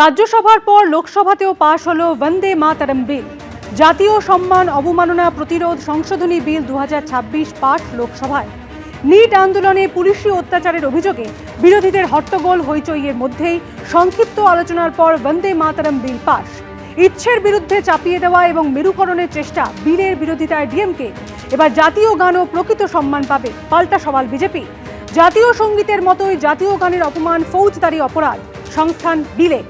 রাজ্যসভার পর লোকসভাতেও পাশ হলো বন্দে মাতরম বিল। জাতীয় সম্মান অবমাননা প্রতিরোধ সংশোধনী বিল 2026 পাশ লোকসভায়। নিট আন্দোলনে পুলিশি অত্যাচারের অভিযোগে বিরোধীদের হট্টগোল হইচইয়ের মধ্যেই সংক্ষিপ্ত আলোচনার পর বন্দে মাতরম বিল পাশ। ইচ্ছের বিরুদ্ধে চাপিয়ে দেওয়া এবং মেরুকরণের চেষ্টা বিলের বিরোধিতায় ডিএমকে। এবার জাতীয় গানও প্রকৃত সম্মান পাবে, পাল্টা সওয়াল বিজেপি। জাতীয় সঙ্গীতের মতোই জাতীয় গানের অপমান ফৌজদারি অপরাধ, সংস্থান বিলে।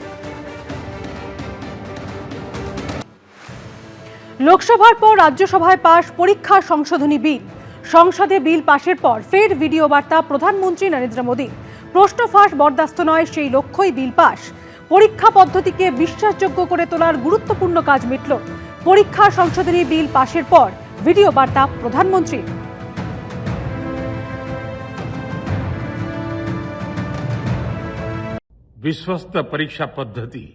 লোকসভার পর রাজ্যসভায় পাশ পরীক্ষা সংশোধনী বিল। সংসদে বিল পাশের পর ফের ভিডিও বার্তা প্রধানমন্ত্রী নরেন্দ্র মোদী। প্রশ্ন ফাঁস বরদাস্ত নয়, সেই লক্ষ্যই বিল পাশ। পরীক্ষা পদ্ধতিকে বিশ্বাসযোগ্য করে তোলার গুরুত্বপূর্ণ কাজ মিটল। পরীক্ষা সংশোধনী বিল পাশের পর ভিডিও বার্তা প্রধানমন্ত্রী। विश्वस्त परीक्षा पद्धति,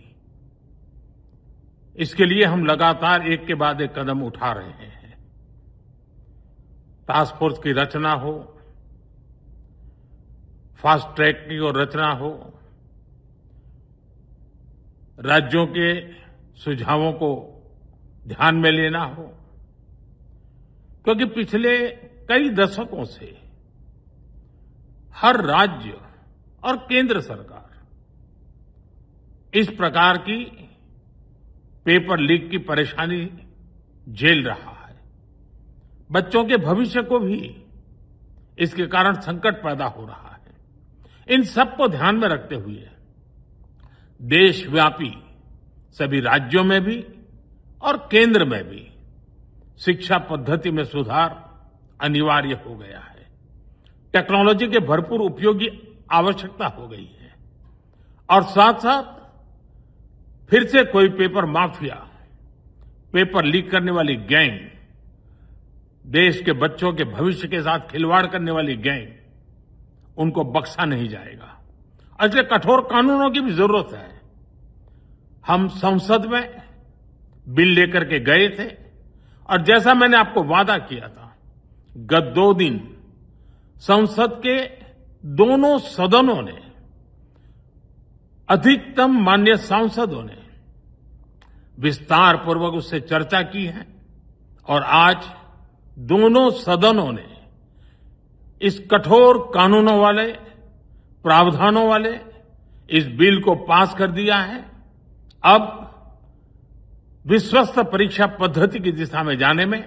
इसके लिए हम लगातार एक के बाद एक कदम उठा रहे हैं। टास्क फोर्स की रचना हो, फास्ट ट्रैक की और रचना हो, राज्यों के सुझावों को ध्यान में लेना हो, क्योंकि पिछले कई दशकों से हर राज्य और केंद्र सरकार इस प्रकार की पेपर लीक की परेशानी झेल रहा है। बच्चों के भविष्य को भी इसके कारण संकट पैदा हो रहा है। इन सब को ध्यान में रखते हुए देशव्यापी सभी राज्यों में भी और केंद्र में भी शिक्षा पद्धति में सुधार अनिवार्य हो गया है। टेक्नोलॉजी के भरपूर उपयोग की आवश्यकता हो गई है और साथ साथ फिर से कोई पेपर माफिया, पेपर लीक करने वाली गैंग, देश के बच्चों के भविष्य के साथ खिलवाड़ करने वाली गैंग, उनको बख्शा नहीं जाएगा। इसलिए कठोर कानूनों की भी जरूरत है। हम संसद में बिल लेकर के गए थे और जैसा मैंने आपको वादा किया था, गत 2 दिन संसद के दोनों सदनों ने, अधिकतम माननीय सांसदों ने विस्तार पूर्वक उससे चर्चा की है और आज दोनों सदनों ने इस कठोर कानूनों वाले, प्रावधानों वाले इस बिल को पास कर दिया है। अब विश्वस्त परीक्षा पद्धति की दिशा में जाने में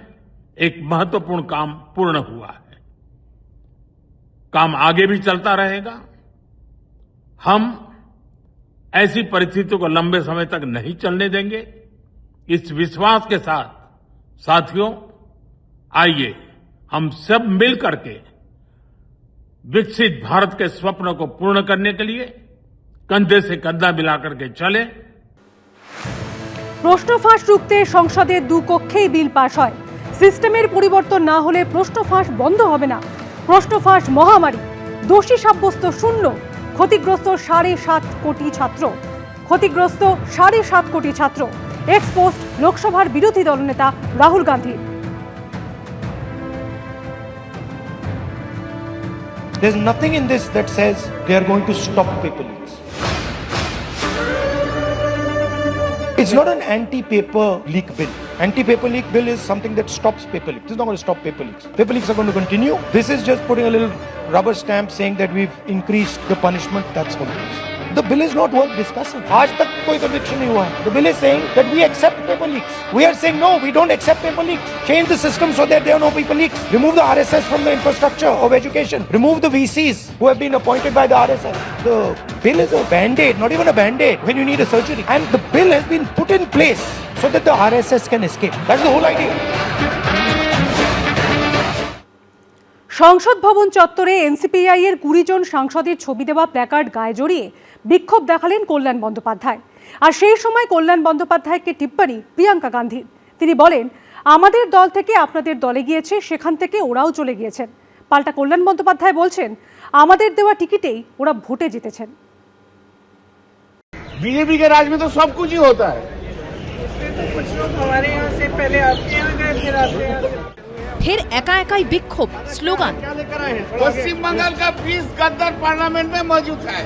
एक महत्वपूर्ण काम पूर्ण हुआ है। काम आगे भी चलता रहेगा। हम ऐसी परिस्थितियों को लंबे समय तक नहीं चलने देंगे। इस विश्वास के साथ साथियों, आइए हम सब मिलकर के विकसित भारत के स्वप्न को पूर्ण करने के लिए कंधे से कंधा मिलाकर के चले। প্রশ্ন ফাঁস রুখতে সংসদের দুকক্ষেই বিল পাশ হয়। সিস্টেমের পরিবর্তন না হলে প্রশ্ন ফাঁস বন্ধ হবে না। প্রশ্ন ফাঁস মহামারী, দোষী সাব্যস্ত শূন্য। ক্ষতিগ্রস্ত 7.5 কোটি ছাত্র। ক্ষতিগ্রস্ত 7.5 কোটি ছাত্র। এক্সপোস্ট লোকসভার বিরোধী দলনেতা Rahul Gandhi. There's nothing in this that says they are going to stop paper leaks. It's not an anti-paper leak bill. Anti-paper leak bill is something that stops paper leaks. This is not going to stop paper leaks. Paper leaks are going to continue. This is just putting a little rubber stamp saying that we've increased the punishment. That's all it is. The bill is not worth discussing. आज तक कोई conviction नहीं हुआ है. The bill is saying that we accept paper leaks. We are saying no, we don't accept paper leaks. Change the system so that there are no paper leaks. Remove the RSS from the infrastructure of education. Remove the VCs who have been appointed by the RSS. The bill is a band-aid, not even a band-aid when you need a surgery. And the bill has been put in place so that the RSS can escape. That's the whole idea. সংসদ ভবন চত্বরে এনসিপিআই এর 20 জন সাংসদের ছবি দেওয়া placard গায়ে জড়িয়ে বিক্ষোভ দেখালেন কল্যাণ বন্দ্যোপাধ্যায়। আর সেই সময় কল্যাণ বন্দ্যোপাধ্যায়কে টিপ্পনী প্রিয়াঙ্কা গান্ধীর। তিনি বলেন, আমাদের দল থেকে আপনাদের দলে গিয়েছে, সেখান থেকে ওরাও চলে গিয়েছেন। পাল্টা কল্যাণ বন্দ্যোপাধ্যায় বলছেন, আমাদের দেওয়া টিকিটেই ওরা ভোটে জিতেছেন। बीजेपी के राज में तो सब कुछ ही होता है। कुछ लोग हमारे यहाँ से पहले आपके यहाँ गए, फिर आपके यहाँ से। ফের একা একাই বিক্ষোভ, স্লোগান। पश्चिम बंगाल का 20 गद्दार पार्लियामेंट में मौजूद है।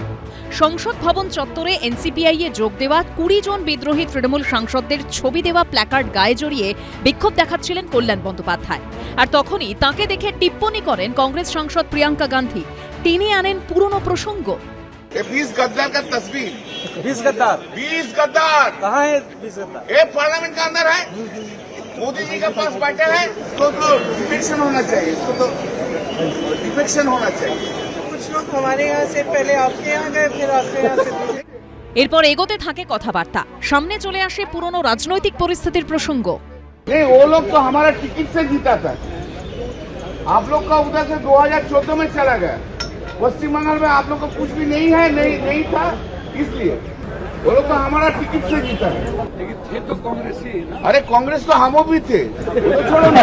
সংসদ ভবন চত্বরে এনসিপিআই এ যোগ দেওয়া 20 জন বিদ্রোহী তৃণমূল সাংসদদের ছবি দেওয়া প্ল্যাকার্ড গায়ে জড়িয়ে বিক্ষোভ দেখাচ্ছিলেন কল্যাণ বন্দ্যোপাধ্যায়। আর তখনই তাঁকে দেখে টিপ্পনী করেন কংগ্রেস সাংসদ প্রিয়াঙ্কা গান্ধী। তিনি আনেন পুরনো প্রসঙ্গ। 20 गद्दार का तस्वीर 20 गद्दार कहाँ है 20 गद्दार? ये पार्लियामेंट के अंदर है, मोदी जी के पास बैठे हैं। इसको तो डिफेक्शन होना चाहिए, इसको तो डिफेक्शन होना चाहिए। कुछ लोग हमारे यहाँ से पहले आपके यहाँ गए, फिर आपके यहाँ से दूसरे। এরপর এগোতে থাকে কথাবার্তা। সামনে চলে আসে পুরনো রাজনৈতিক পরিস্থিতির প্রসঙ্গ। नहीं, वो लोग तो हमारा टिकट से जीता था, आप लोग का उधर से 2014 में चला गया। पश्चिम बंगाल में आप लोग को कुछ भी नहीं है, नहीं था, इसलिए वो लोग तो हमारा टिकट से जीता है। लेकिन थे तो कांग्रेस ही। अरे कांग्रेस तो हम भी थे, वो तो छोड़ो ना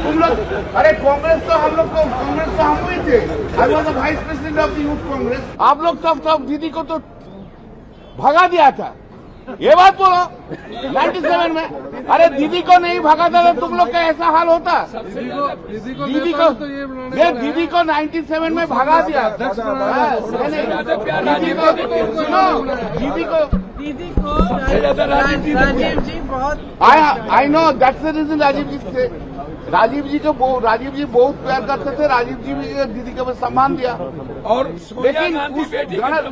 तुम लोग। अरे कांग्रेस तो हम लोग को, कांग्रेस तो हम भी थे। I was the vice president of the youth Congress. आप लोग तब दीदी को तो भगा दिया था, ये बात बोलो 97 में। अरे दीदी को नहीं भगाता तो तुम लोग का ऐसा हाल होता। दीदी को 97 में भगा दिया। दीदी को राजीव जी बहुत I know that's the reason. Rajiv ji बहुत प्यार करते थे। राजीव जी भी दीदी को सम्मान दिया। और लेकिन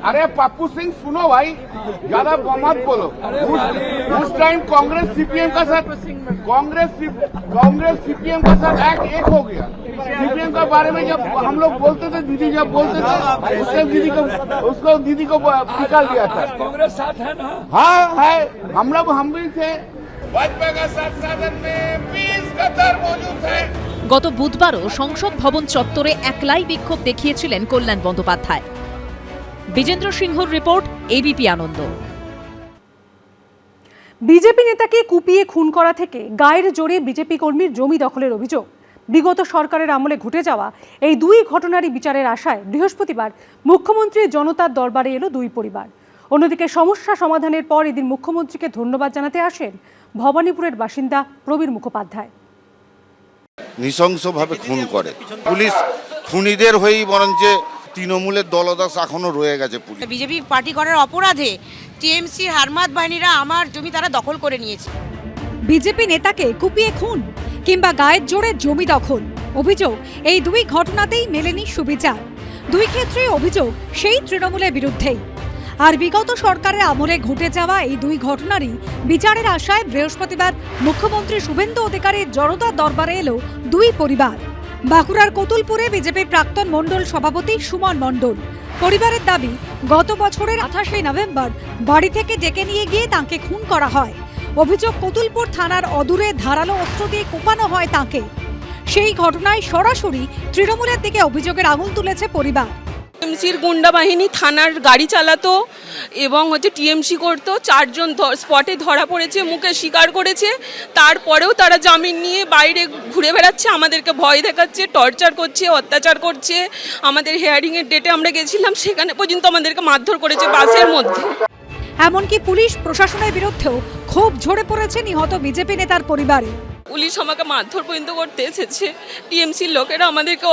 अरे पप्पू सिंह सुनो भाई, ज्यादा मत बोलो। उस टाइम कांग्रेस सीपीएम का साथ एक हो गया। सीपीएम के बारे में जब हम लोग बोलते थे, दीदी जब बोलते थे, उससे दीदी को निकाल दिया था। कांग्रेस साथ है ना? हाँ है, हम भी थे। भाजपा का साथ साधन में 20 गद्दार मौजूद है। গত বুধবারও সংসদ ভবন চত্বরে একলাই বিক্ষোভ দেখিয়েছিলেন কল্যাণ বন্দ্যোপাধ্যায়। বিজেন্দ্র সিংহর রিপোর্ট, এবিপি আনন্দ। বিজেপি নেতাকে কুপিয়ে খুন করা থেকে গায়ের জোরে বিজেপি কর্মীর জমি দখলের অভিযোগ। বিগত সরকারের আমলে ঘটে যাওয়া এই দুই ঘটনারই বিচারের আশায় বৃহস্পতিবার মুখ্যমন্ত্রীর জনতার দরবারে এলো দুই পরিবার। অন্যদিকে সমস্যা সমাধানের পর এদিন মুখ্যমন্ত্রীকে ধন্যবাদ জানাতে আসেন ভবানীপুরের বাসিন্দা প্রবীর মুখোপাধ্যায়। নৃশংসভাবে খুন করে পুলিশ, খুনিদের হয়েই বরঞ্চ তৃণমূলের দলদাস এখনো রয়ে গেছে। পুলিশ বিজেপি পার্টি করার অপরাধে টিএমসি হারমাত বাহিনীরা আমার জমি তারা দখল করে নিয়েছে। বিজেপি নেতাকে কুপিয়ে খুন কিংবা গায়ের জোরে জমি দখল, অভিযোগ এই দুই ঘটনাতেই মেলেনি সুবিচার। দুই ক্ষেত্রে অভিযোগ সেই তৃণমূলের বিরুদ্ধেই। আর বিগত সরকারের আমলে ঘটে যাওয়া এই দুই ঘটনারই বিচারের আশায় বৃহস্পতিবার মুখ্যমন্ত্রী শুভেন্দু অধিকারীর জনতার দরবারে এলো দুই পরিবার। বাঁকুড়ার কতুলপুরে বিজেপির প্রাক্তন মণ্ডল সভাপতি সুমন মণ্ডল পরিবারের দাবি, গত বছরের 28 নভেম্বর বাড়ি থেকে ডেকে নিয়ে গিয়ে তাঁকে খুন করা হয়। অভিযোগ, কতুলপুর থানার অদূরে ধারালো অস্ত্র দিয়ে কোপানো হয় তাঁকে। সেই ঘটনায় সরাসরি তৃণমূলের দিকে অভিযোগের আঙুল তুলেছে পরিবার। টিএমসির গুন্ডা বাহিনী থানার গাড়ি চালাতো এবং টিএমসি করতো। 4 জন স্পটে ধরা পড়েছে, মুখে স্বীকার করেছে। তারপরেও তারা জামিন নিয়ে বাইরে ঘুরে বেড়াচ্ছে, আমাদেরকে ভয় দেখাচ্ছে, টর্চার করছে, অত্যাচার করছে। আমাদের হিয়ারিংয়ের ডেটে আমরা গেছিলাম, সেখানে পর্যন্ত আমাদেরকে মারধর করেছে বাসের মধ্যে। এমনকি পুলিশ প্রশাসনের বিরুদ্ধেও ক্ষোভ ঝরে পড়েছে নিহত বিজেপি নেতার পরিবারে। পুলিশ আমাকে মারধর পর্যন্ত করতে এসেছে। টিএমসির লোকেরা আমাদেরকে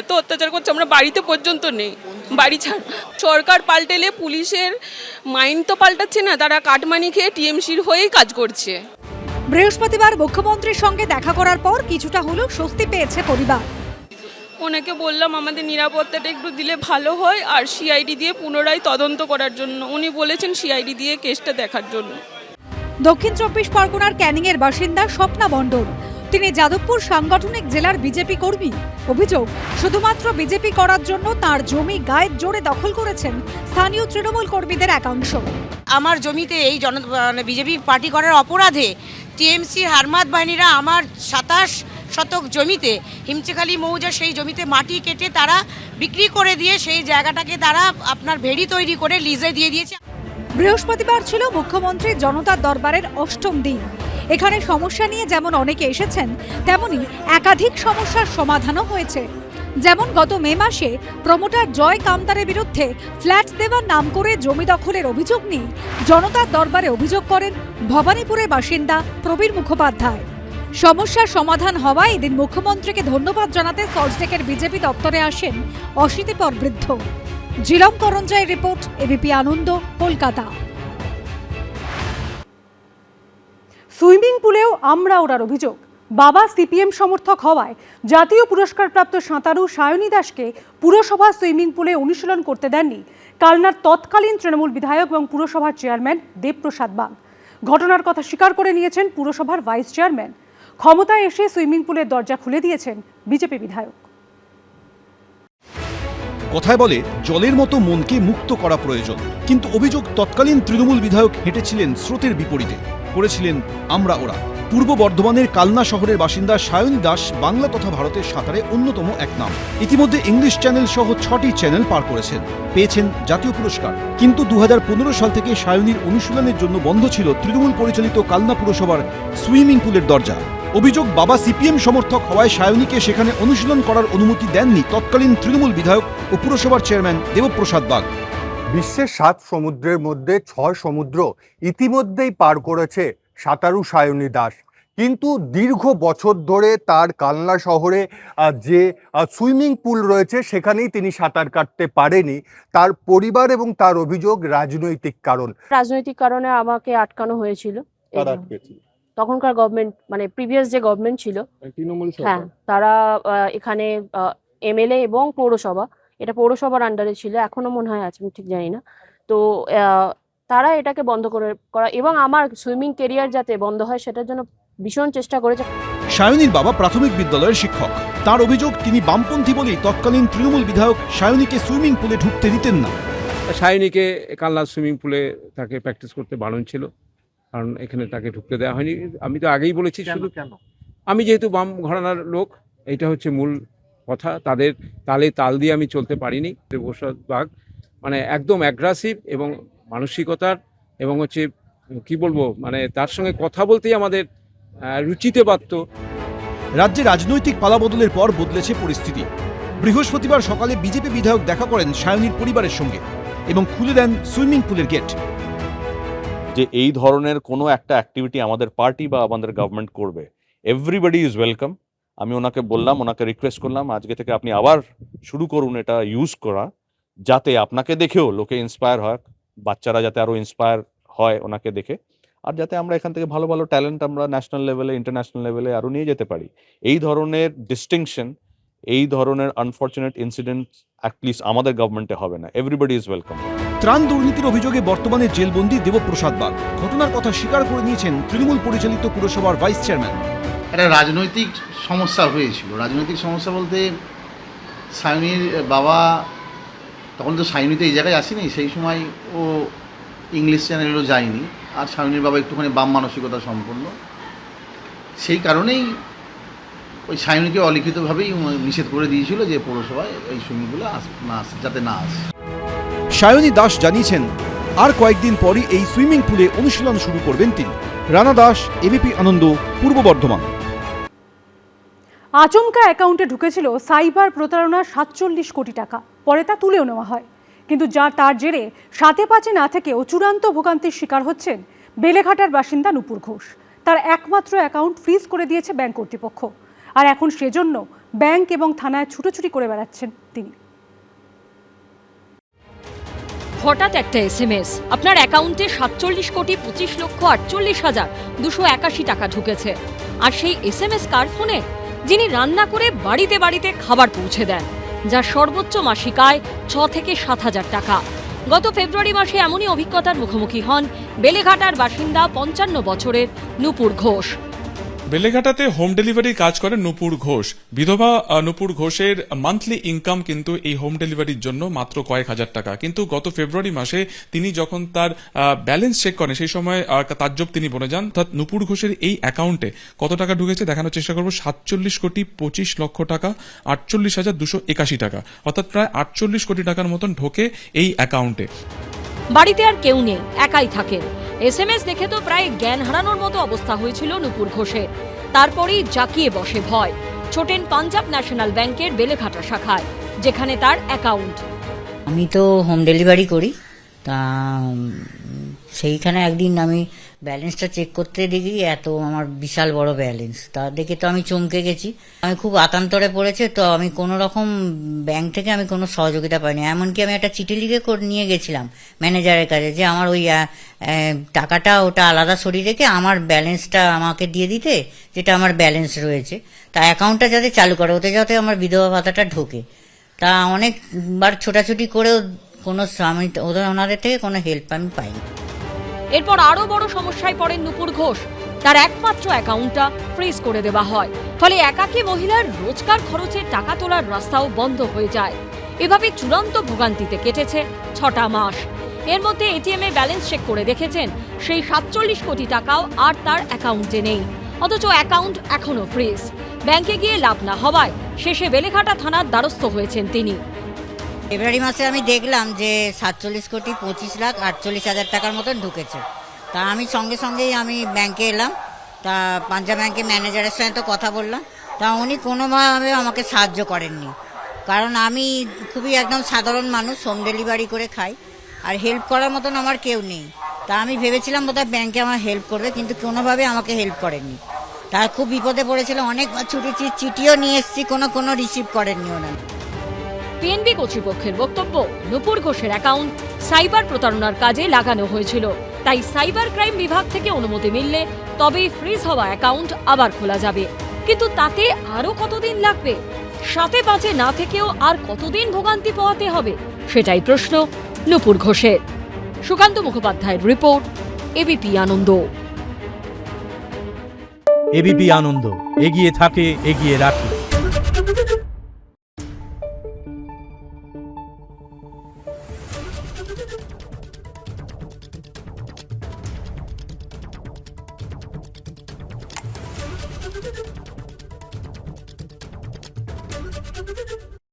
এত অত্যাচার করছে, আমরা বাড়িতে পর্যন্ত নেই, বাড়ি ছাড়। সরকার পাল্টেলে পুলিশের মাইন্ড তো পাল্টাচ্ছে না, তারা কাটমানি খেয়ে টিএমসির হয়েই কাজ করছে। বৃহস্পতিবার মুখ্যমন্ত্রীর সঙ্গে দেখা করার পর কিছুটা হলেও স্বস্তি পেয়েছে পরিবার। ওনাকে বললাম আমাদের নিরাপত্তাটা একটু দিলে ভালো হয়, আর সিআইডি দিয়ে পুনরায় তদন্ত করার জন্য। উনি বলেছেন সিআইডি দিয়ে কেসটা দেখার জন্য। দক্ষিণ 24 পরগনার ক্যানিংয়ের বাসিন্দা স্বপ্না মণ্ডল, তিনি যাদবপুর সাংগঠনিক জেলার বিজেপি কর্মী। অভিযোগ, শুধুমাত্র বিজেপি করার জন্য তার জমি গায়ের জোরে দখল করেছেন স্থানীয় তৃণমূল কর্মীদের একাংশ। আমার জমিতে এই বিজেপি পার্টি করার অপরাধে টিএমসি হারমাত বাহিনীরা আমার 27 শতক জমিতে, হিমচেখালি মৌজা, সেই জমিতে মাটি কেটে তারা বিক্রি করে দিয়ে সেই জায়গাটাকে তারা আপনার ভেড়ি তৈরি করে লিজে দিয়ে দিয়েছে। বৃহস্পতিবার ছিল মুখ্যমন্ত্রীর জনতার দরবারের 8ম দিন। এখানে সমস্যা নিয়ে যেমন অনেকে এসেছেন, তেমনি একাধিক সমস্যার সমাধানও হয়েছে। যেমন গত মে মাসে প্রমোটার জয় কামতারের বিরুদ্ধে ফ্ল্যাট দেওয়ার নাম করে জমি দখলের অভিযোগ নিয়ে জনতার দরবারে অভিযোগ করেন ভবানীপুরের বাসিন্দা প্রবীর মুখোপাধ্যায়। সমস্যার সমাধান হওয়ায় এদিন মুখ্যমন্ত্রীকে ধন্যবাদ জানাতে সল্টলেকের বিজেপি দপ্তরে আসেন 80 বৃদ্ধ। জিলম করঞ্জাই রিপোর্ট, এবিপি আনন্দ, কলকাতা। সুইমিং পুলেও আমরা ওড়ার অভিযোগ। বাবা সিপিএম সমর্থক হওয়ায় জাতীয় পুরস্কারপ্রাপ্ত সাঁতারু সায়নী দাসকে পুরসভা সুইমিং পুলে অনুশীলন করতে দেননি কালনার তৎকালীন তৃণমূল বিধায়ক এবং পুরসভার চেয়ারম্যান দেবপ্রসাদ বাগ। ঘটনার কথা স্বীকার করে নিয়েছেন পুরসভার ভাইস চেয়ারম্যান। ক্ষমতায় এসে সুইমিং পুলের দরজা খুলে দিয়েছেন বিজেপি বিধায়ক। কথায় বলে জলের মতো মনকে মুক্ত করা প্রয়োজন, কিন্তু অভিযোগ তৎকালীন তৃণমূল বিধায়ক হেঁটেছিলেন স্রোতের বিপরীতে, করেছিলেন আমরা ওরা। পূর্ব বর্ধমানের কালনা শহরের বাসিন্দা সায়নী দাস বাংলা তথা ভারতের সাঁতারে অন্যতম এক নাম। ইতিমধ্যে ইংলিশ চ্যানেল সহ 6টি চ্যানেল পার করেছেন, পেয়েছেন জাতীয় পুরস্কার। কিন্তু 2015 সাল থেকে সায়নীর অনুশীলনের জন্য বন্ধ ছিল তৃণমূল পরিচালিত কালনা পুরসভার সুইমিং পুলের দরজা। অভিযোগ, বাবা সিপিএম সমর্থক হওয়ায় সায়নীকে সেখানে অনুশীলন করার অনুমতি দেননি তৎকালীন তৃণমূল বিধায়ক ও পুরসভার চেয়ারম্যান দেবপ্রসাদ বাগ। বিশ্বের 7 সমুদ্রের মধ্যে 6 সমুদ্র ইতিমধ্যেই পার করেছে সাঁতারু সায়নী দাস, কিন্তু দীর্ঘ বছর ধরে তার কালনা শহরে যে সুইমিং পুল রয়েছে সেখানেই তিনি সাঁতার কাটতে পারেনি। তার পরিবার এবং তার অভিযোগ রাজনৈতিক কারণে আমাকে আটকানো হয়েছিল। তখনকার গভর্নমেন্ট, মানে প্রিভিয়াস যে গভর্নমেন্ট ছিল, হ্যাঁ, তারা এখানে এমএলএ এবং পৌরসভা, এটা পৌরসভার আন্ডারে ছিল, এখনো মনে হয় আছে, আমি ঠিক জানি না। তো তারা এটাকে বন্ধ করা এবং আমার সুইমিং কেরিয়ার যাতে বন্ধ হয় সেটার জন্য ভীষণ চেষ্টা করেছে। সায়নীর বাবা প্রাথমিক বিদ্যালয়ের শিক্ষক। তার অভিযোগ, তিনি বামপন্থী বলেই তৎকালীন তৃণমূল বিধায়ক সায়নীকে সুইমিং পুলে ঢুকতে দিতেন না। সায়নীকে কালনা সুইমিং পুলে তাকে প্র্যাকটিস করতে বারণ ছিল, কারণ এখানে তাকে ঢুকতে দেওয়া হয়নি। আমি তো আগেই বলেছি, শুধু আমি যেহেতু বাম ঘরানার লোক, এইটা হচ্ছে মূল কথা। তাদের তাল দিয়ে আমি চলতে পারিনি। দেবপ্রসাদ বাগ মানে একদম অ্যাগ্রেসিভ এবং মানসিকতার এবং হচ্ছে কি বলবো, মানে তার সঙ্গে কথা বলতেই আমাদের রুচিতে বাধ্য। রাজ্যে রাজনৈতিক পালাবদলের পর বদলেছে পরিস্থিতি। বৃহস্পতিবার সকালে বিজেপি বিধায়ক দেখা করেন সায়নীর পরিবারের সঙ্গে এবং খুলে দেন সুইমিং পুলের গেট। যে এই ধরনের কোনো একটা অ্যাক্টিভিটি আমাদের পার্টি বা আমাদের গভর্নমেন্ট করবে, এভরিবডি ইজ ওয়েলকাম। আমি ওনাকে বললাম, ওনাকে রিকোয়েস্ট করলাম, আজকে থেকে আপনি আবার শুরু করুন এটা ইউজ করা, যাতে আপনাকে দেখেও লোকে ইন্সপায়ার হয়, বাচ্চারা যাতে আরও ইন্সপায়ার হয় ওনাকে দেখে, আর যাতে আমরা এখান থেকে ভালো ভালো ট্যালেন্ট আমরা ন্যাশনাল লেভেলে, ইন্টারন্যাশনাল লেভেলে আরও নিয়ে যেতে পারি। এই ধরনের ডিস্টিংশন, এই ধরনের আনফর্চুনেট ইনসিডেন্ট অ্যাটলিস্ট আমাদের গভর্নমেন্টে হবে না। Everybody is welcome. ত্রাণ দুর্নীতির অভিযোগে বর্তমানে জেলবন্দি দেবপ্রসাদ বাগ। ঘটনার কথা স্বীকার করে নিয়েছেন তৃণমূল পরিচালিত পুরসভার ভাইস চেয়ারম্যান। একটা রাজনৈতিক সমস্যা হয়েছিল। রাজনৈতিক সমস্যা বলতে সায়নীর বাবা, তখন তো সায়নী তো এই জায়গায় আসেনি, সেই সময় ও ইংলিশ চ্যানেলেও যায়নি, আর সায়নীর বাবা একটুখানি বাম মানসিকতা সম্পন্ন, সেই কারণেই ওই সায়নীকে অলিখিতভাবেই নিষেধ করে দিয়েছিল যে পৌরসভায় এই সুইমিংগুলো যাতে না আসে। সায়নী দাস জানিয়েছেন আর কয়েকদিন পরই এই সুইমিং পুলে অনুশীলন শুরু করবেন তিনি। রানা দাস, এবিপি আনন্দ, পূর্ব বর্ধমান। আচমকা অ্যাকাউন্টে ঢুকেছিল সাইবার প্রতারণার 47 কোটি টাকা। পরে তা তুলেও নেওয়া হয়, কিন্তু তার জেরে 7-5 না থেকেও চূড়ান্ত ভোগান্তির শিকার হচ্ছেন বেলেঘাটার বাসিন্দা নূপুর ঘোষ। তার একমাত্র অ্যাকাউন্ট ফ্রিজ করে দিয়েছে ব্যাংক কর্তৃপক্ষ, আর এখন সেজন্য ব্যাংক এবং থানায় ছুটোছুটি করে বেড়াচ্ছেন তিনি। হঠাৎ একটা এসএমএস, আপনার অ্যাকাউন্টে 47,25,48,281 টাকা ঢুকেছে। আর সেই এসএমএস কার ফোনে? যিনি রান্না করে বাড়িতে বাড়িতে খাবার পৌঁছে দেন, যার সর্বোচ্চ মাসিক আয় 6 থেকে 7,000 টাকা। গত ফেব্রুয়ারি মাসে এমনই অভিজ্ঞতার মুখোমুখি হন বেলেঘাটার বাসিন্দা 55 বছরের নূপুর ঘোষ। বেলেঘাটাতে হোম ডেলিভারির কাজ করেন নূপুর ঘোষ। বিধবা নূপুর ঘোষের মান্থলি ইনকাম কিন্তু এই হোম ডেলিভারির জন্য মাত্র কয়েক হাজার টাকা। কিন্তু গত ফেব্রুয়ারি মাসে তিনি যখন তার ব্যালেন্স চেক করেন, সেই সময় তাজ্জব তিনি বলে যান। অর্থাৎ নূপুর ঘোষের এই অ্যাকাউন্টে কত টাকা ঢুকেছে দেখানোর চেষ্টা করবো। 47,25,00,000 টাকা, 48,281 টাকা, অর্থাৎ প্রায় 48 কোটি টাকার মতন ঢোকে এই অ্যাকাউন্টে। বাড়িতে আর কেউ নেই, একাই থাকেন। এসএমএস দেখে তো প্রায় জ্ঞান হারানোর মতো অবস্থা হয়েছিল নূপুর ঘোষের। তারপরেই জাকিয়ে বসে ভয়। ছোটেন পাঞ্জাব ন্যাশনাল ব্যাংকের বেলেঘাটা শাখায়, যেখানে তার অ্যাকাউন্ট। আমি তো হোম ডেলিভারি করি, তা সেইখানে একদিন আমি ব্যালেন্সটা চেক করতে দেখি এত আমার বিশাল বড় ব্যালেন্স, তা দেখে তো আমি চমকে গেছি। আমি খুব আতান্তরে পড়েছে, তো আমি কোনো রকম ব্যাংক থেকে আমি কোনো সহযোগিতা পাইনি। এমনকি আমি একটা চিঠি লিখে নিয়ে গেছিলাম ম্যানেজারের কাছে যে আমার ওই টাকাটা ওটা আলাদা সরিয়ে রেখে আমার ব্যালেন্সটা আমাকে দিয়ে দিতে, যেটা আমার ব্যালেন্স রয়েছে, তা অ্যাকাউন্টটা যাতে চালু করে, ওতে যাতে আমার বিধবা ভাতাটা ঢোকে। তা অনেকবার ছোটাছুটি করেও কোনো ওনাদের থেকে কোনো হেল্প আমি পাইনি। এরপর আরও বড় সমস্যায় পড়েন নূপুর ঘোষ। তার একমাত্র অ্যাকাউন্টটা ফ্রিজ করে দেওয়া হয়, ফলে একাকী মহিলার রোজকার খরচের টাকা তোলার রাস্তাও বন্ধ হয়ে যায়। এভাবে চূড়ান্ত ভোগান্তিতে কেটেছে 6টা মাস। এর মধ্যে এটিএমে ব্যালেন্স চেক করে দেখেছেন সেই 47 কোটি টাকাও আর তার অ্যাকাউন্টে নেই, অথচ অ্যাকাউন্ট এখনো ফ্রিজ। ব্যাংকে গিয়ে লাভ না হওয়ায় শেষে বেলেঘাটা থানার দ্বারস্থ হয়েছেন তিনি। ফেব্রুয়ারি মাসে আমি দেখলাম যে 47,25,48,000 টাকার মতন ঢুকেছে। তা আমি সঙ্গে সঙ্গেই আমি ব্যাংকে এলাম। তা পাঞ্জাব ব্যাংকের ম্যানেজারের সঙ্গে তো কথা বললাম, তা উনি কোনোভাবে আমাকে সাহায্য করেননি। কারণ আমি খুবই একদম সাধারণ মানুষ, হোম ডেলিভারি করে খাই, আর হেল্প করার মতন আমার কেউ নেই। তা আমি ভেবেছিলাম বোধহয় ব্যাংকে আমার হেল্প করবে, কিন্তু কোনোভাবে আমাকে হেল্প করেননি। তার খুব বিপদে পড়েছিল, অনেকবার ছুটেছি, চিঠিও নিয়ে এসেছি, কোনো রিসিভ করেননি ওনারা। পিএনবি কর্তৃপক্ষের বক্তব্য, নূপুর ঘোষের অ্যাকাউন্ট সাইবার প্রতারণার কাজে লাগানো হয়েছিল, তাই সাইবার ক্রাইম বিভাগ থেকে অনুমতি মিললে তবেই ফ্রিজ হওয়া অ্যাকাউন্ট আবার খোলা যাবে। কিন্তু তাতে আরও কতদিন লাগবে? 7-5 না থেকেও আর কতদিন ভোগান্তি পোহাতে হবে, সেটাই প্রশ্ন নূপুর ঘোষের। সুকান্ত মুখোপাধ্যায়ের রিপোর্ট, এবিপি আনন্দ। এবিপি আনন্দ, এগিয়ে থাকে, এগিয়ে রাখে।